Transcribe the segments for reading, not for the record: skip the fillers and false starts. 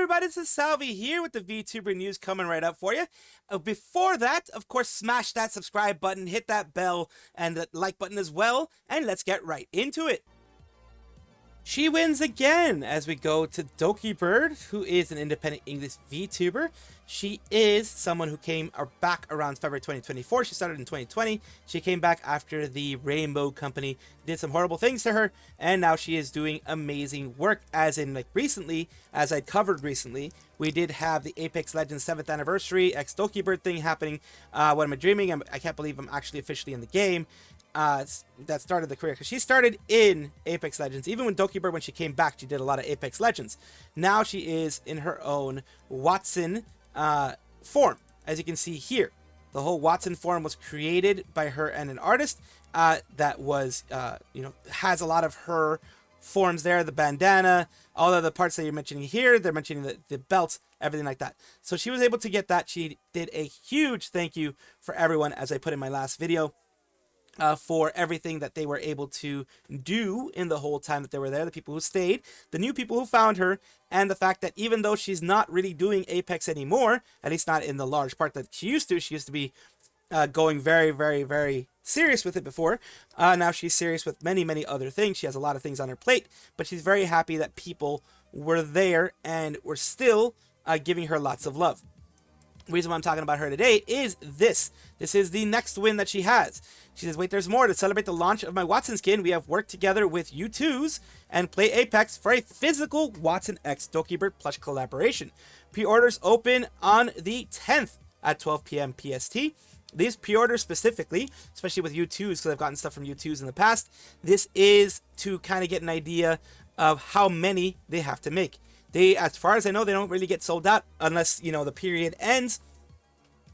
everybody, this is Salvi here with the VTuber news coming right up for you. Before that, of course, smash that subscribe button, hit that bell, and the like button as well, and let's get right into it. She wins again as we go to Dokibird, who is an independent English VTuber. She is someone who came back around February 2024. She started in 2020. She came back after the Rainbow Company did some horrible things to her, and now she is doing amazing work. As in, like recently, as I covered recently, we did have the Apex Legends 7th anniversary X Dokibird thing happening. What am I dreaming? I can't believe I'm actually officially in the game. That started the career, because she started in Apex Legends. Even when Dokibird, when she came back, she did a lot of Apex Legends. Now she is in her own Watson form, as you can see here. The whole Watson form was created by her and an artist that was, has a lot of her forms there, the bandana, all of the parts that you're mentioning here. They're mentioning the belts, everything like that. So she was able to get that. She did a huge thank you for everyone, as I put in my last video. For everything that they were able to do in the whole time that they were there, the people who stayed, the new people who found her, and the fact that even though she's not really doing Apex anymore, at least not in the large part that she used to be going very, very, very serious with it before. Now she's serious with many, many other things. She has a lot of things on her plate, but she's very happy that people were there and were still giving her lots of love. The reason why I'm talking about her today is this. This is the next win that she has. She says, wait, there's more. To celebrate the launch of my Watson skin, we have worked together with U2s and Play Apex for a physical Watson X Dokibird plush collaboration. Pre-orders open on the 10th at 12 p.m. PST. These pre-orders specifically, especially with U2s, because I've gotten stuff from U2s in the past, this is to kind of get an idea of how many they have to make. They, as far as I know, they don't really get sold out unless, the period ends.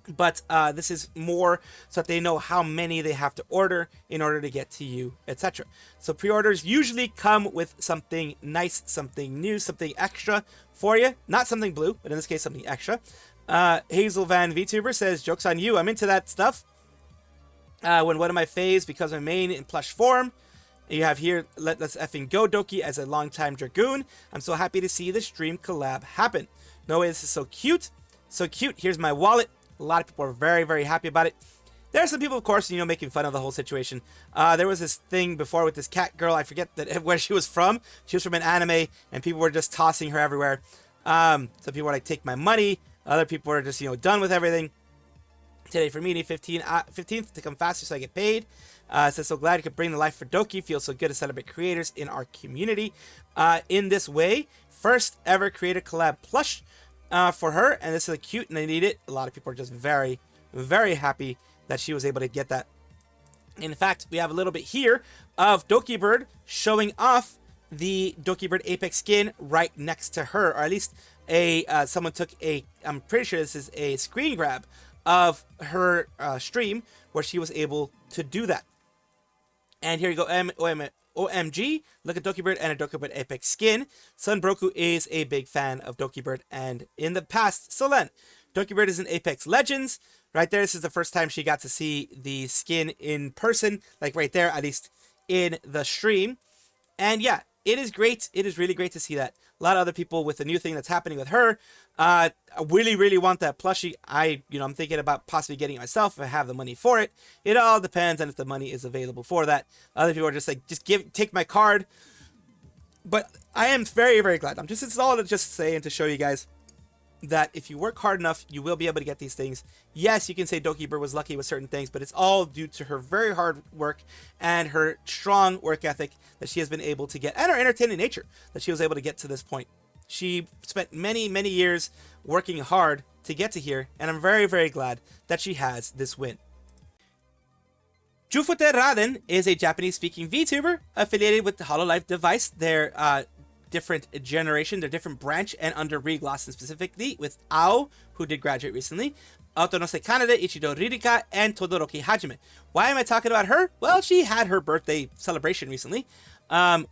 But this is more so that they know how many they have to order in order to get to you, etc. So pre-orders usually come with something nice, something new, something extra for you. Not something blue, but in this case, something extra. Hazel Van VTuber says, joke's on you, I'm into that stuff. When one of my faves becomes my main in plush form. You have here, let's effing go Doki as a longtime Dragoon. I'm so happy to see this dream collab happen. No way, this is so cute. So cute. Here's my wallet. A lot of people are very, very happy about it. There are some people, of course, making fun of the whole situation. There was this thing before with this cat girl. I forget where she was from. She was from an anime, and people were just tossing her everywhere. Some people were like, take my money. Other people were just, done with everything. Today for meeting 15th to come faster so I get paid. Says, so glad you could bring the life for Doki. Feels so good to celebrate creators in our community. In this way, first ever creator collab plush for her. And this is cute and I need it. A lot of people are just very, very happy that she was able to get that. In fact, we have a little bit here of Dokibird showing off the Dokibird Apex skin right next to her. Or at least someone took I'm pretty sure this is a screen grab of her stream where she was able to do that. And here you go, OMG, look at Dokibird and a Dokibird Apex skin. Sunbroku is a big fan of Dokibird, and in the past, Solen. Dokibird is in Apex Legends. Right there, this is the first time she got to see the skin in person, like right there, at least in the stream. And yeah, it is great. It is really great to see that. A lot of other people with the new thing that's happening with her. I really, really want that plushie. I'm thinking about possibly getting it myself if I have the money for it. It all depends on if the money is available for that. Other people are just like, take my card. But I am very, very glad. It's all to just say and to show you guys that if you work hard enough, you will be able to get these things. Yes, you can say Dokibird was lucky with certain things, but it's all due to her very hard work and her strong work ethic that she has been able to get, and her entertaining nature that she was able to get to this point. She spent many, many years working hard to get to here, and I'm very, very glad that she has this win. Jufute Raden is a Japanese-speaking VTuber affiliated with the Hololive device. They're different generation, their different branch, and under Reglossen specifically with Ao, who did graduate recently, Autonose Kanada, Ichido Ririka, and Todoroki Hajime. Why am I talking about her? Well, she had her birthday celebration recently,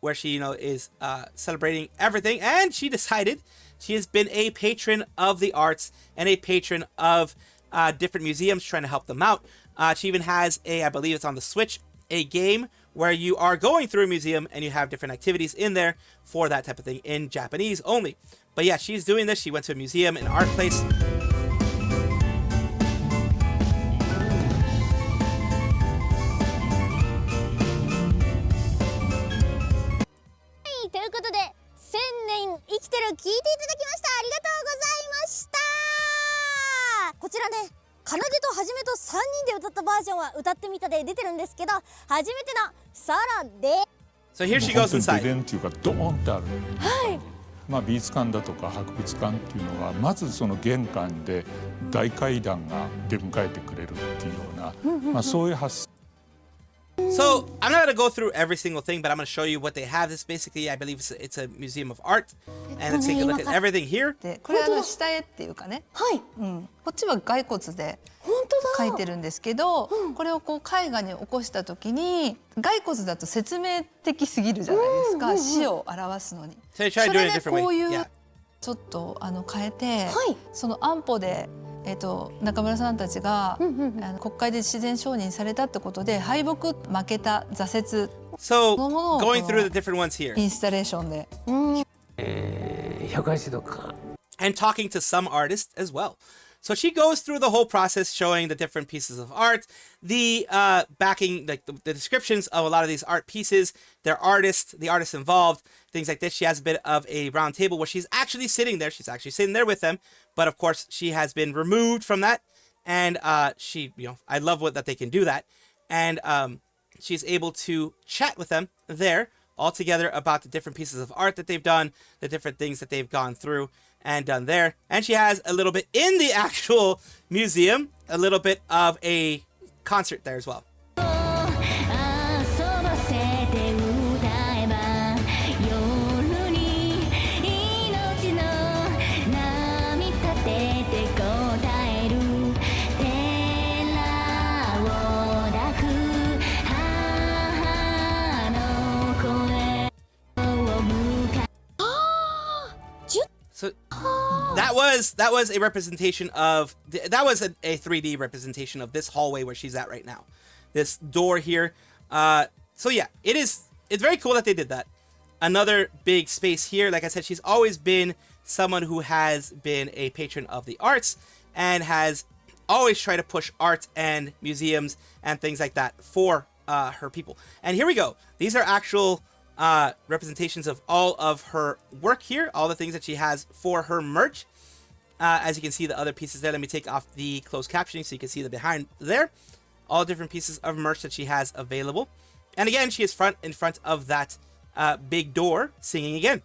where she, is celebrating everything, and she decided she has been a patron of the arts and a patron of different museums, trying to help them out. She even has I believe it's on the Switch, a game where you are going through a museum and you have different activities in there for that type of thing in Japanese only. But yeah, she's doing this. She went to a museum, an art place. So here she goes inside. まあ美術館だとか博物館っていうのはまずその玄関で大階段が出迎えてくれるっていうような、まあそういう発想。 So I'm not gonna go through every single thing, but I'm gonna show you what they have. This basically, I believe, it's a museum of art, and let's take a look at everything here. これ下絵っていうかね、こっちは骸骨で描いてるんですけど、これをこう絵画に起こした時に骸骨だと説明的すぎるじゃないですか、死を表すのに。それでこういうちょっと変えて、その安保で中村さんたちが国会で自然承認されたってことで敗北負けた挫折 So going through the different ones here インスタレーションで180度か and talking to some artists as well. So she goes through the whole process showing the different pieces of art, the backing, like the descriptions of a lot of these art pieces, their artists, the artists involved, things like this. She has a bit of a round table where she's actually sitting there. She's actually sitting there with them. But of course, she has been removed from that. And she, I love that they can do that. And she's able to chat with them there all together about the different pieces of art that they've done, the different things that they've gone through and done there. And she has a little bit in the actual museum, a little bit of a concert there as well. So that was a representation of, that was a 3D representation of this hallway where she's at right now. This door here. So yeah, it's very cool that they did that. Another big space here. Like I said, she's always been someone who has been a patron of the arts and has always tried to push art and museums and things like that for her people. And here we go. These are actual representations of all of her work here, all the things that she has for her merch. As you can see the other pieces there, let me take off the closed captioning so you can see the behind there. All different pieces of merch that she has available. And again, she is in front of that big door singing again.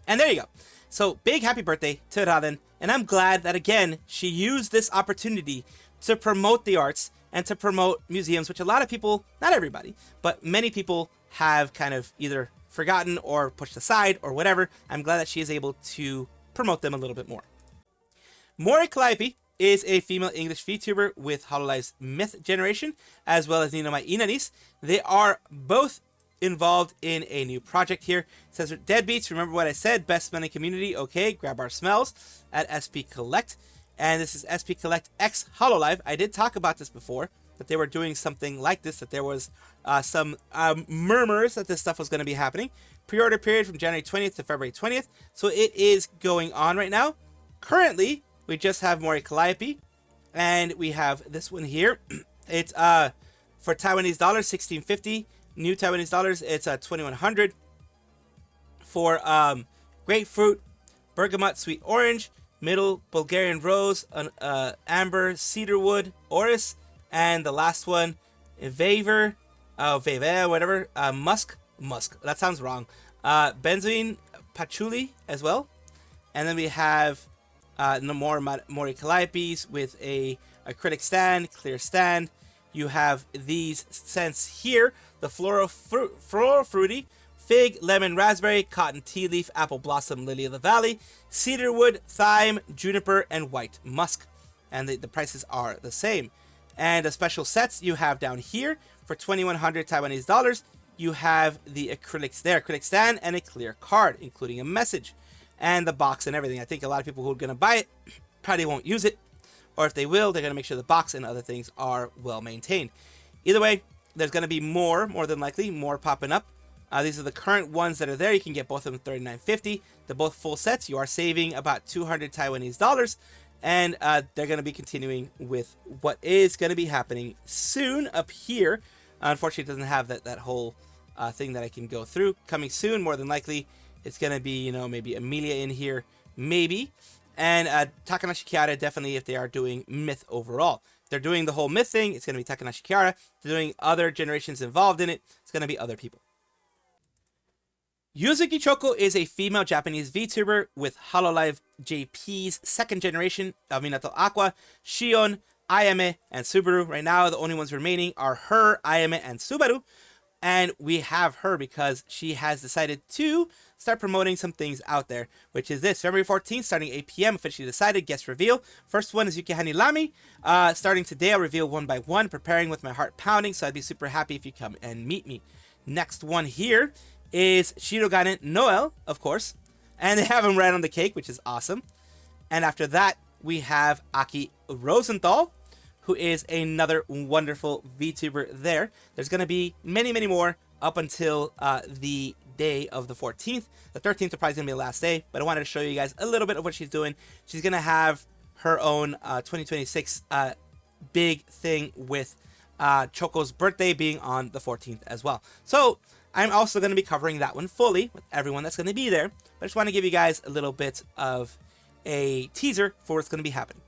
And there you go. So big happy birthday to Raden, and I'm glad that again she used this opportunity to promote the arts and to promote museums, which a lot of people, not everybody, but many people have kind of either forgotten or pushed aside or whatever. I'm glad that she is able to promote them a little bit more. Mori Calliope is a female English VTuber with Hololive's Myth Generation, as well as Inanis. They are both involved in a new project here. It says Deadbeats, remember what I said, best smelling community, okay, grab our smells at SP Collect. And this is SP Collect X Hololive. I did talk about this before, that they were doing something like this, that there was some murmurs that this stuff was going to be happening. Pre-order period from January 20th to February 20th. So it is going on right now. Currently, we just have Mori Calliope, and we have this one here. It's for Taiwanese dollars, 1650. New Taiwanese dollars, it's 2100. For grapefruit, bergamot, sweet orange, middle Bulgarian rose, amber, cedarwood, orris, and the last one, vavor, whatever, musk, that sounds wrong, benzoin, patchouli as well. And then we have more Mori Calliopes with a acrylic stand, clear stand. You have these scents here, the floral fruity, fig, lemon, raspberry, cotton, tea leaf, apple blossom, lily of the valley, cedarwood, thyme, juniper, and white musk. And the prices are the same. And the special sets you have down here for 2,100 Taiwanese dollars. You have the acrylics there, acrylic stand, and a clear card, including a message. and the box and everything. I think a lot of people who are going to buy it probably won't use it, or if they will, they're going to make sure the box and other things are well maintained. Either way, there's going to be more than likely, more popping up. These are the current ones that are there. You can get both of them $39.50. They're both full sets. You are saving about 200 Taiwanese dollars. And they're going to be continuing with what is going to be happening soon up here. Unfortunately, it doesn't have that whole thing that I can go through. Coming soon, more than likely, it's going to be, maybe Amelia in here, maybe. And Takanashi Kiara, definitely, if they are doing Myth overall. If they're doing the whole Myth thing, it's going to be Takanashi Kiara. If they're doing other generations involved in it, it's going to be other people. Yuzuki Choco is a female Japanese VTuber with Hololive JP's second generation of Minato Aqua, Shion, Ayame, and Subaru. Right now, the only ones remaining are her, Ayame, and Subaru. And we have her because she has decided to start promoting some things out there, which is this. February 14th, starting 8 p.m., officially decided, guest reveal. First one is Yukihani Lami. Starting today, I'll reveal one by one, preparing with my heart pounding, so I'd be super happy if you come and meet me. Next one here is Shirogane Noel, of course. And they have him right on the cake, which is awesome. And after that, we have Aki Rosenthal, who is another wonderful VTuber there. There's going to be many, many more up until the day of the 14th. The 13th will probably going to be the last day, but I wanted to show you guys a little bit of what she's doing. She's going to have her own 2026 big thing with Choco's birthday being on the 14th as well. So I'm also going to be covering that one fully with everyone that's going to be there. But I just want to give you guys a little bit of a teaser for what's going to be happening.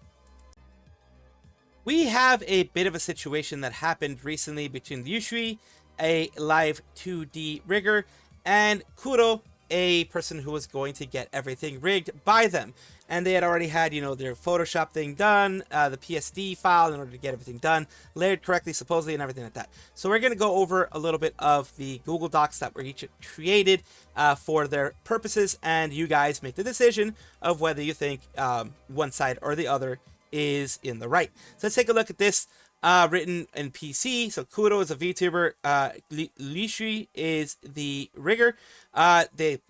We have a bit of a situation that happened recently between Yushui, a live 2D rigger, and Kuro, a person who was going to get everything rigged by them. And they had already had, their Photoshop thing done, the PSD file in order to get everything done, layered correctly, supposedly, and everything like that. So we're going to go over a little bit of the Google Docs that were each created for their purposes, and you guys make the decision of whether you think one side or the other is in the right. So let's take a look at this written in PC. So Kuro is a VTuber. Lishui is the rigger. They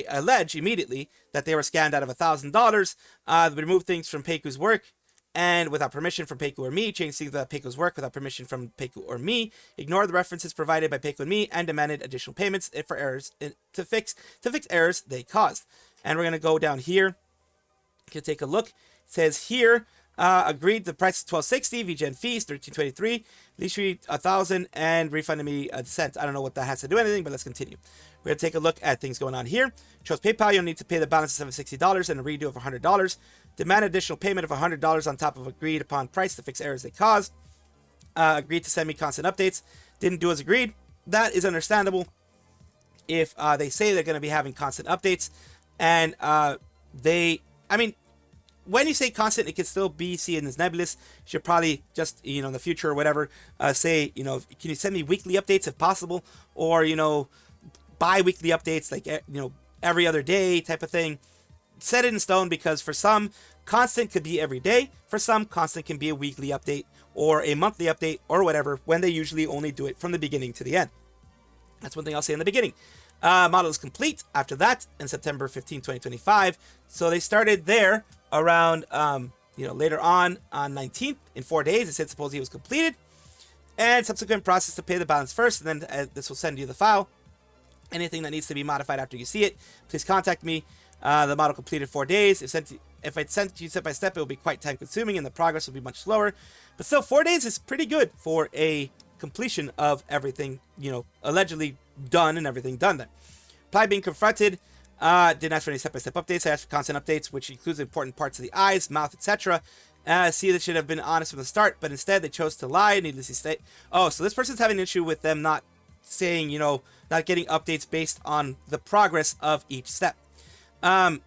allege immediately that they were scammed out of $1,000. They removed things from Peiku's work and without permission from Peiku or me, changed things without Peiku's work without permission from Peiku or me, ignored the references provided by Peiku and me, and demanded additional payments for errors to fix errors they caused. And we're gonna go down here. You can take a look. It says here, agreed the price is $12.60, VGen fees $13.23, Lishui $1,000, and refunded me a cent. I don't know what that has to do with anything, but let's continue. We're gonna take a look at things going on here. Chose PayPal, you'll need to pay the balance of $760 and a redo of $100. Demand additional payment of $100 on top of agreed upon price to fix errors they caused. Agreed to send me constant updates. Didn't do as agreed. That is understandable if they say they're going to be having constant updates. And when you say constant, it can still be seen as nebulous. You should probably just, in the future or whatever, say, can you send me weekly updates if possible? Or, bi-weekly updates, like, every other day type of thing. Set it in stone, because for some, constant could be every day. For some, constant can be a weekly update or a monthly update or whatever, when they usually only do it from the beginning to the end. That's one thing I'll say in the beginning. Model is complete after that in September 15, 2025. So they started there around, later on 19th, in 4 days. It said supposedly it was completed. And subsequent process to pay the balance first, and then this will send you the file. Anything that needs to be modified after you see it, please contact me. The model completed 4 days. If I sent you step by step, it will be quite time consuming and the progress will be much slower. But still, 4 days is pretty good for a completion of everything, allegedly done and everything done there. Apply being confronted. Didn't ask for any step-by-step updates. I asked for constant updates, which includes important parts of the eyes, mouth, etc. See, they should have been honest from the start, but instead they chose to lie, needless to say. Oh, so this person's having an issue with them not saying, not getting updates based on the progress of each step. In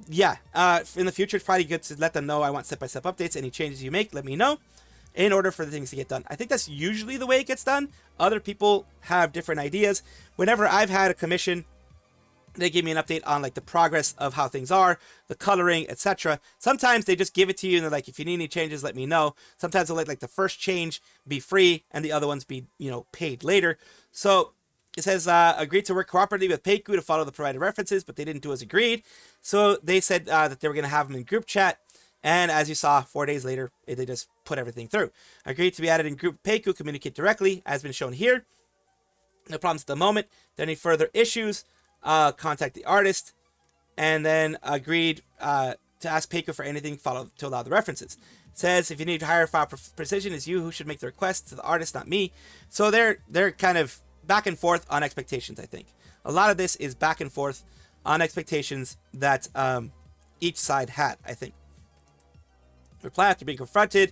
the future, it's probably good to let them know I want step-by-step updates. Any changes you make, let me know in order for the things to get done. I think that's usually the way it gets done. Other people have different ideas. Whenever I've had a commission, they give me an update on like the progress of how things are, the coloring, etc. Sometimes they just give it to you and they're like, if you need any changes, let me know. Sometimes they'll let like the first change be free and the other ones be, paid later. So It says, agreed to work cooperatively with Peiku to follow the provided references, but they didn't do as agreed. So they said that they were going to have them in group chat. And as you saw, 4 days later, they just put everything through. Agreed to be added in group Peiku, communicate directly, as been shown here. No problems at the moment. If there are any further issues, contact the artist. And then agreed to ask Peiku for anything to allow the references. It says, if you need higher file precision, it's you who should make the request to the artist, not me. So they're kind of back and forth on expectations, I think. A lot of this is back and forth on expectations that each side had, I think. Reply after being confronted.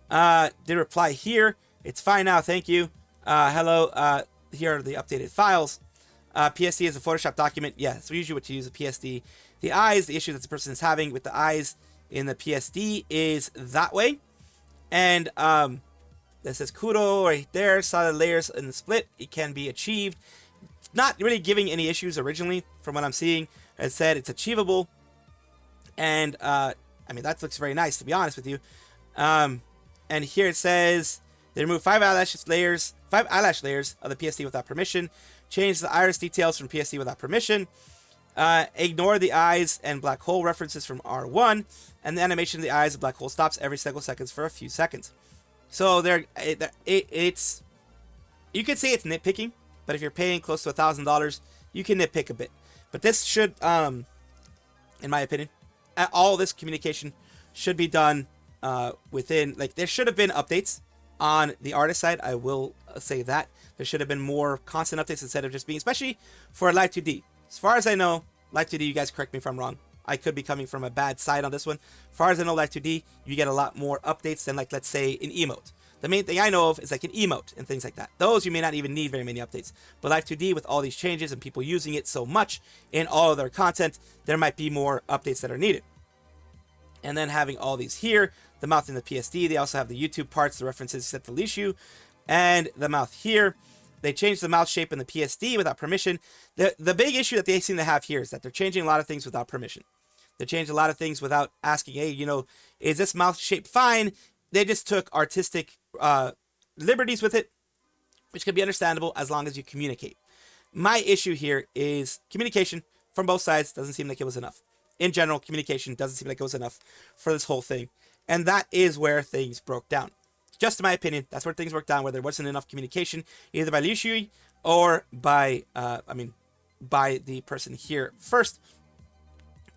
Did reply here. It's fine now, thank you. Hello, here are the updated files. PSD is a Photoshop document. Yeah, so usually what you use a PSD. The eyes, the issue that the person is having with the eyes in the PSD is that way. And that says kuro right there, solid layers in the split. It can be achieved. Not really giving any issues originally from what I'm seeing. As said, it's achievable. And I mean, that looks very nice, to be honest with you. And here it says they remove 5 eyelash layers of the PSD without permission. Change the iris details from PSD without permission. Ignore the eyes and black hole references from R1. And the animation of the eyes and black hole stops every several seconds for a few seconds. So it's you could say it's nitpicking, but if you're paying close to $1,000, you can nitpick a bit. But this should, in my opinion, all this communication should be done within, like, there should have been updates on the artist side. I will say that there should have been more constant updates instead of just being, especially for Live 2D. As far as I know, Live 2D, you guys correct me if I'm wrong. I could be coming from a bad side on this one. As far as I know, Live 2D, you get a lot more updates than, like, let's say, an emote. The main thing I know of is like an emote and things like that. Those you may not even need very many updates. But Live 2D, with all these changes and people using it so much in all of their content, there might be more updates that are needed. And then having all these here, the mouth in the PSD, they also have the YouTube parts, the references set to Lishu, and the mouth here. They changed the mouth shape in the PSD without permission. The big issue that they seem to have here is that they're changing a lot of things without permission. They changed a lot of things without asking, hey, you know, is this mouth shape fine? They just took artistic liberties with it, which can be understandable as long as you communicate. My issue here is communication from both sides doesn't seem like it was enough. In general, communication doesn't seem like it was enough for this whole thing. And that is where things broke down. Just in my opinion, that's where things broke down, where there wasn't enough communication, either by Lishui or by the person here first.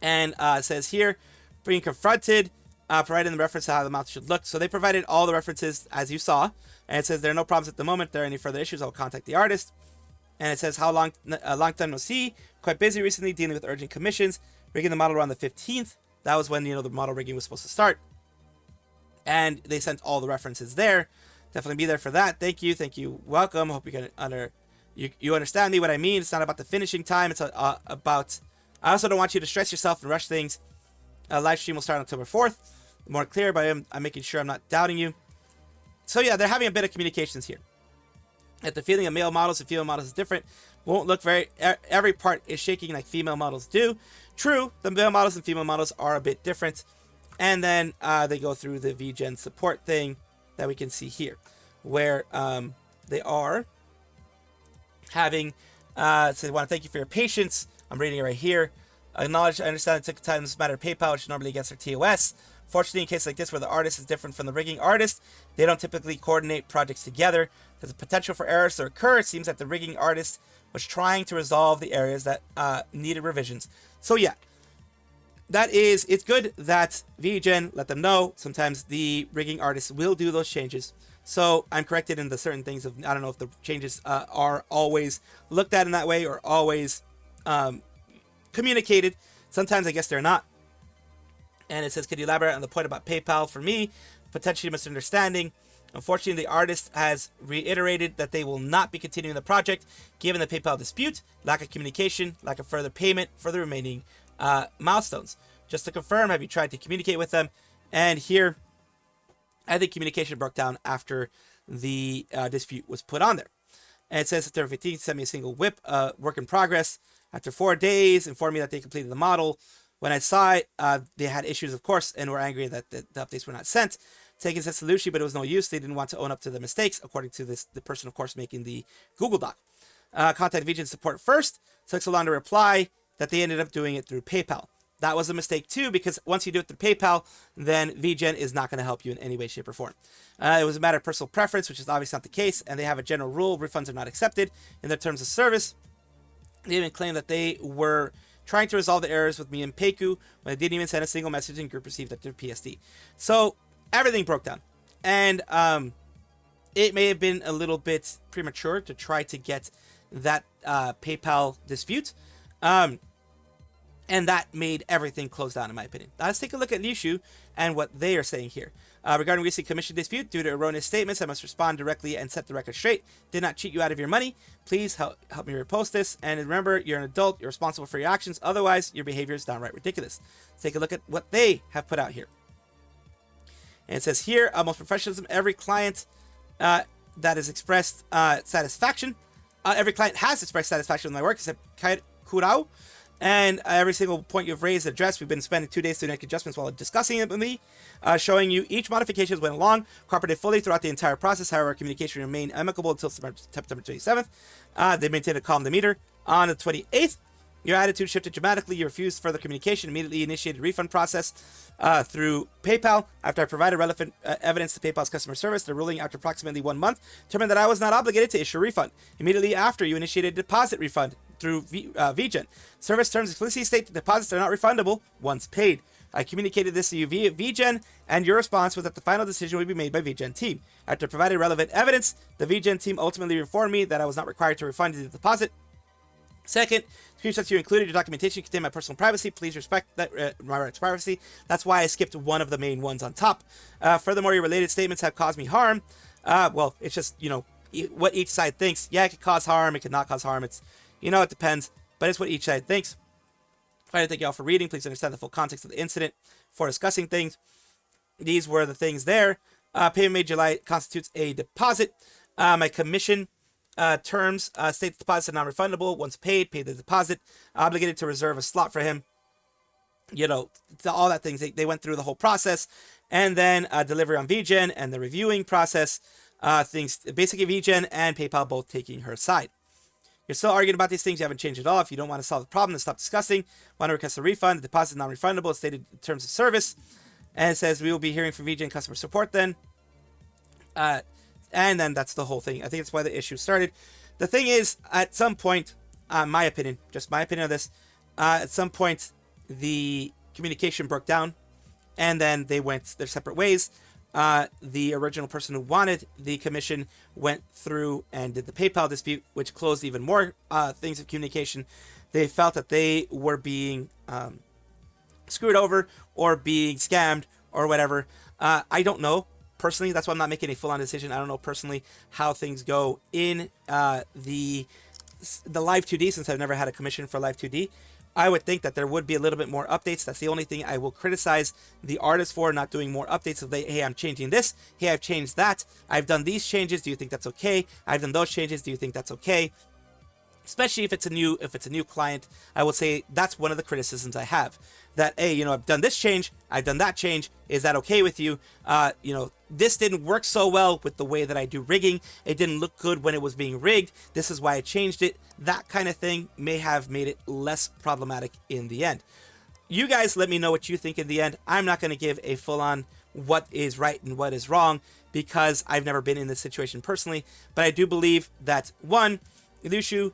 And it says here, being confronted, providing the reference to how the mouth should look. So they provided all the references as you saw. And it says there are no problems at the moment. If there are any further issues, I'll contact the artist. And it says how long time no see. Quite busy recently dealing with urgent commissions. Rigging the model around the 15th. That was when, you know, the model rigging was supposed to start. And they sent all the references there. Definitely be there for that. Thank you. Thank you. Welcome. Hope you can you understand me what I mean. It's not about the finishing time. It's about... I also don't want you to stress yourself and rush things. Live stream will start on October 4th. More clear, but I'm making sure I'm not doubting you. So yeah, they're having a bit of communications here. That the feeling of male models and female models is different. Won't look every part is shaking like female models do. True, the male models and female models are a bit different. And then they go through the VGen support thing that we can see here, where they are having, so I want to thank you for your patience. I'm reading it right here. Acknowledge, I understand it took time to matter of PayPal, which normally gets their TOS. Fortunately, in cases like this where the artist is different from the rigging artist, they don't typically coordinate projects together. There's a potential for errors to occur. It seems that the rigging artist was trying to resolve the areas that needed revisions. So yeah, it's good that VGen let them know. Sometimes the rigging artist will do those changes. So I'm corrected in the certain things of, I don't know if the changes are always looked at in that way or always communicated. Sometimes I guess they're not. And it says, could you elaborate on the point about PayPal for me? Potentially misunderstanding. Unfortunately, the artist has reiterated that they will not be continuing the project given the PayPal dispute, lack of communication, lack of further payment for the remaining milestones. Just to confirm, have you tried to communicate with them? And here, I think communication broke down after the dispute was put on there. And it says, September 15th, sent me a single whip, work in progress. After 4 days, informed me that they completed the model. When I saw it, they had issues, of course, and were angry that the updates were not sent. Taken to Lucy, but it was no use. They didn't want to own up to the mistakes, according to the person, of course, making the Google Doc. contact VGen support first. Took so long to reply that they ended up doing it through PayPal. That was a mistake too, because once you do it through PayPal, then VGen is not going to help you in any way, shape, or form. It was a matter of personal preference, which is obviously not the case, and they have a general rule: refunds are not accepted in their terms of service. They even claimed that they were trying to resolve the errors with me and Peiku when they didn't even send a single message in group received at their PSD. So everything broke down, and it may have been a little bit premature to try to get that PayPal dispute. And that made everything close down, in my opinion. Now, let's take a look at Yushu and what they are saying here. Regarding recent commission dispute, due to erroneous statements, I must respond directly and set the record straight. Did not cheat you out of your money. Please help me repost this. And remember, you're an adult. You're responsible for your actions. Otherwise, your behavior is downright ridiculous. Let's take a look at what they have put out here. And it says here, most professionalism, every client that has expressed satisfaction. Every client has expressed satisfaction with my work, except Kurao. And every single point you've raised and addressed, we've been spending 2 days to make adjustments while discussing it with me, showing you each modification went along, cooperated fully throughout the entire process. However, communication remained amicable until September 27th. They maintained a calm demeanor. On the 28th, your attitude shifted dramatically. You refused further communication, immediately initiated a refund process through PayPal. After I provided relevant evidence to PayPal's customer service, the ruling after approximately 1 month determined that I was not obligated to issue a refund. Immediately after, you initiated a deposit refund through VGen. Service terms explicitly state that deposits are not refundable once paid. I communicated this to you via VGen, and your response was that the final decision would be made by VGen team. After providing relevant evidence, the VGen team ultimately informed me that I was not required to refund the deposit. Second, screenshots you included your documentation contain my personal privacy. Please respect that my right to privacy. That's why I skipped one of the main ones on top. Furthermore, your related statements have caused me harm. Well, it's just, what each side thinks. Yeah, it could cause harm. It could not cause harm. It's, it depends. But it's what each side thinks. I thank you all for reading. Please understand the full context of the incident before discussing things. These were the things there. Payment made July constitutes a deposit. My commission terms state the deposit are non-refundable. Once paid, pay the deposit. Obligated to reserve a slot for him. All that things. They went through the whole process. And then delivery on VGen and the reviewing process. Things basically VGen and PayPal both taking her side. You're still arguing about these things. You haven't changed at all. If you don't want to solve the problem, then stop discussing. Want to request a refund. The deposit is non-refundable. It's stated in terms of service. And it says we will be hearing from VGen customer support then. And then that's the whole thing. I think that's why the issue started. The thing is, at some point, my opinion, just my opinion of this, at some point, the communication broke down. And then they went their separate ways. The original person who wanted the commission went through and did the PayPal dispute, which closed even more things of communication. They felt that they were being screwed over or being scammed or whatever. I don't know personally. That's why I'm not making a full-on decision. I don't know personally how things go in the Live 2D, since I've never had a commission for Live 2D. I would think that there would be a little bit more updates. That's the only thing I will criticize the artist for, not doing more updates. Of hey, I'm changing this. Hey, I've changed that. I've done these changes. Do you think that's okay? I've done those changes. Do you think that's okay? Especially if it's a new client, I will say that's one of the criticisms I have. That, hey, I've done this change. I've done that change. Is that okay with you? This didn't work so well with the way that I do rigging. It didn't look good when it was being rigged. This is why I changed it. That kind of thing may have made it less problematic in the end. You guys let me know what you think in the end. I'm not going to give a full-on what is right and what is wrong because I've never been in this situation personally. But I do believe that, one, Lushu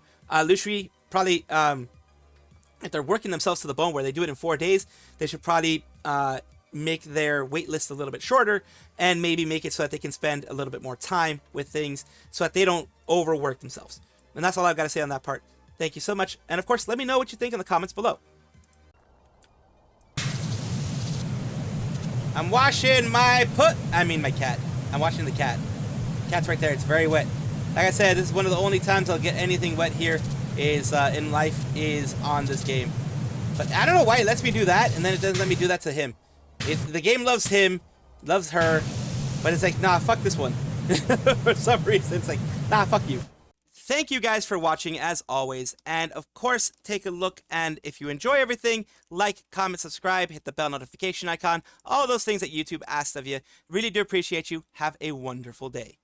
probably, if they're working themselves to the bone where they do it in 4 days, they should probably make their wait list a little bit shorter and maybe make it so that they can spend a little bit more time with things so that they don't overwork themselves. And that's all I've got to say on that part. Thank you so much. And of course, let me know what you think in the comments below. I'm washing my cat. I'm washing the cat. Cat's right there. It's very wet. Like I said, this is one of the only times I'll get anything wet here is in life is on this game. But I don't know why it lets me do that and then it doesn't let me do that to him. The game loves him, loves her, but it's like, nah, fuck this one. For some reason, it's like, nah, fuck you. Thank you guys for watching as always. And of course, take a look. And if you enjoy everything, like, comment, subscribe, hit the bell notification icon, all those things that YouTube asks of you. Really do appreciate you. Have a wonderful day.